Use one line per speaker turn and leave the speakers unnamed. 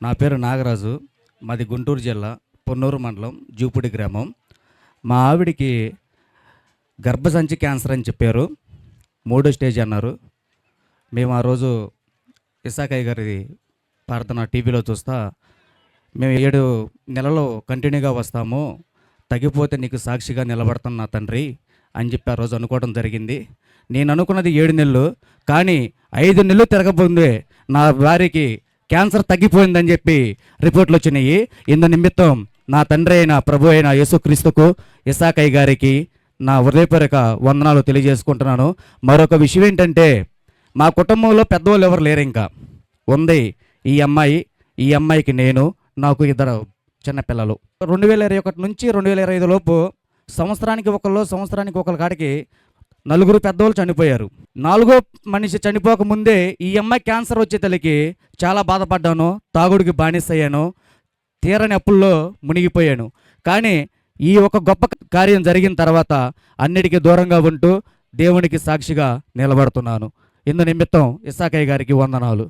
నా పేరు నాగరాజు. మాది గుంటూరు జిల్లా పొన్నూరు మండలం జూపూడి గ్రామం. మా ఆవిడికి గర్భసంచి క్యాన్సర్ అని చెప్పారు. 3వ స్టేజ్ అన్నారు. మేము ఆ రోజు ఇసాకయ్య గారి ప్రార్థన టీవీలో చూస్తా, మేము 7 నెలలు కంటిన్యూగా వస్తాము, తగ్గిపోతే నీకు సాక్షిగా నిలబడతాను నా తండ్రి అని చెప్పి ఆ రోజు అనుకోవడం జరిగింది. నేను అనుకున్నది 7 నెలలు, కానీ 5 నెలలు తిరగబోంది నా భార్యకి క్యాన్సర్ తగ్గిపోయిందని చెప్పి రిపోర్ట్లు వచ్చినాయి. ఇందు నిమిత్తం నా తండ్రి అయిన ప్రభు అయిన యేసుక్రీస్తుకు, ఇసాకయ్య గారికి నా హృదయపూర్వక వందనాలు తెలియజేసుకుంటున్నాను. మరొక విషయం ఏంటంటే, మా కుటుంబంలో పెద్దవాళ్ళు ఎవరు లేరు. ఇంకా ఉంది ఈ అమ్మాయి, ఈ అమ్మాయికి నేను, నాకు 2 చిన్నపిల్లలు. 2021 నుంచి 2025 లోపు సంవత్సరానికి ఒకళ్ళ కాడికి 4 పెద్దవాళ్ళు చనిపోయారు. 4వ మనిషి చనిపోకముందే ఈ అమ్మాయి క్యాన్సర్ వచ్చే తల్లికి చాలా బాధపడ్డాను, తాగుడికి బానిసయ్యాను, తీరని అప్పుల్లో మునిగిపోయాను. కానీ ఈ ఒక గొప్ప కార్యం జరిగిన తర్వాత అన్నిటికీ దూరంగా ఉంటూ దేవునికి సాక్షిగా నిలబడుతున్నాను. ఇందు నిమిత్తం ఇసాకయ్య గారికి వందనాలు.